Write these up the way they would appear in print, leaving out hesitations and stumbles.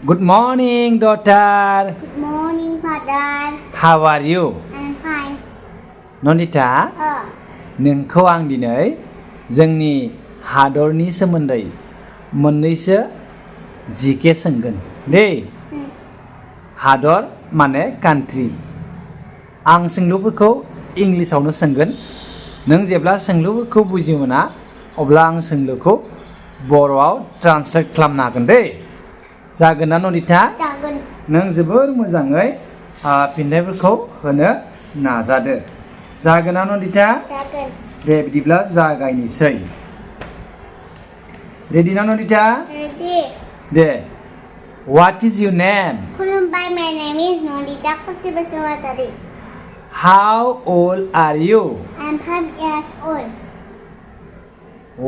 Good morning, daughter. Good morning, Father. How are you? I'm fine. Nandita, नोंखौ आं दिनै जोंनि हादरनि सोमोन्दै मोननैसो जिके सोंगोन दे हादर माने कान्ट्रि आं सोंलुफोरखौ इंलिसावनो सोंगोन नों जेब्ला सोंलुफोरखौ बुजि मोना अब्ला आं सोंलुखौ बर'आव ट्रान्सलेट खालामनो हागोन दे जागोन ना नन्दिता जागोन नों जोबोर मोजाङै फिननायफोरखौ होनो नाजादो जागोन ना नन्दिता जागोन दे बिदिब्ला जागायनोसै रेडि ना Nandita Ready? They What is your name? खुलुमबाय my name is Nandita khusi basumatary. How old are you? I'm 5 years old.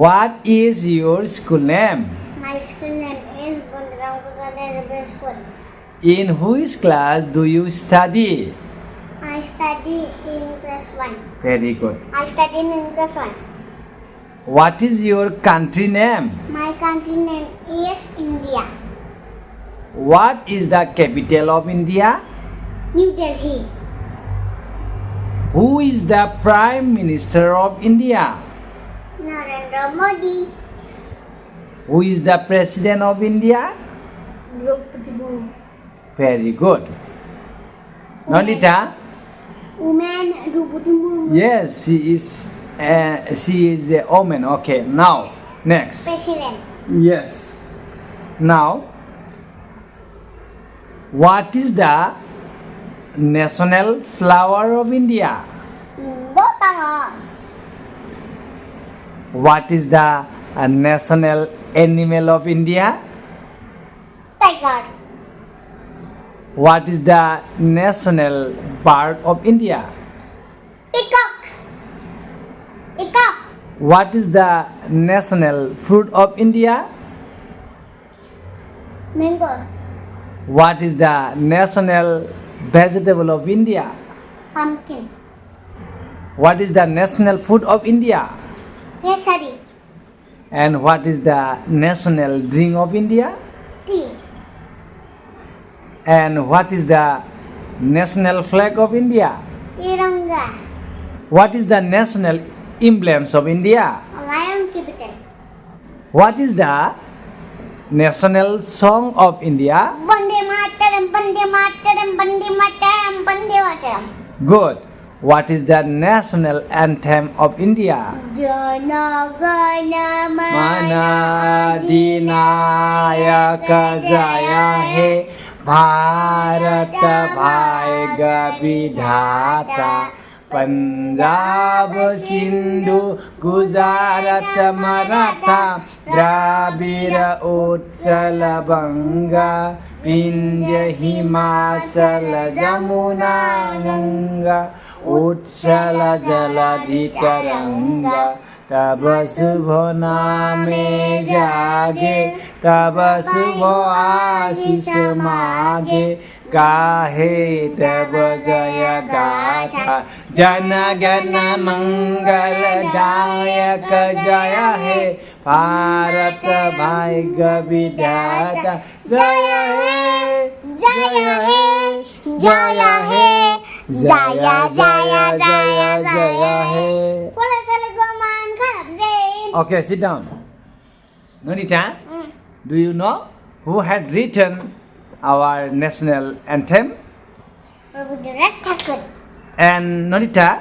What is your school name? My school name is School. In which class do you study? I study in class 1. Very good. I study in class 1. What is your country name? My country name is India. What is the capital of India? New Delhi. Who is the Prime Minister of India? Narendra Modi. Who is the President of India? Draupadi Murmu. Very good. Nandita? Woman Draupadi Murmu. Yes, she is a woman. Okay, now next. President. Yes. Now, what is the national flower of India? Botangas. What is the national animal of India? Tiger. What is the national bird of India? Peacock. Peacock. What is the national fruit of India? Mango. What is the national vegetable of India? Pumpkin. What is the national food of India? Nursery. And what is the national drink of India? Tea. And what is the national flag of India? Tiranga. What is the national emblems of India? Lion capital. What is the national song of India? Bande Mataram, Bande Mataram, Bande Mataram, Bande Mataram. Good. What is the national anthem of India? Jana Gana Mana Dinayaka Jaya He Bharata Bhaiga Vidhata Punjab Sindhu Gujarat Maratha Dravida Utchala Banga Vindhya Himachala Jamuna Ganga Utchala Jaladhi Taranga तब शुभ नामे जागे तब शुभ आशीष मागे गाहे तब जय गाथा जन गण मंगल दायक जय हे भारत भाग्य विधाता जय हे जय हे जय हे जय जय जय जय हे Okay, sit down. Nandita, do you know who had written our national anthem? And Nandita,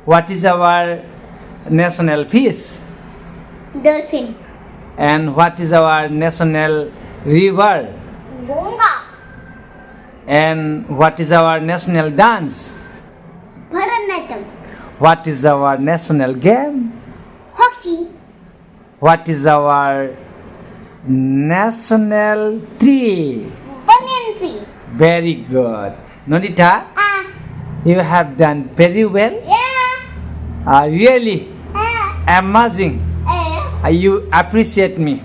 what is our national fish? Dolphin. And what is our national river? Gonga. And what is our national dance? Bharatanatyam. What is our national game? Hockey. What is our national tree? Banyan tree. Very good. Nandita, you have done very well. Yeah. Really amazing. You appreciate me.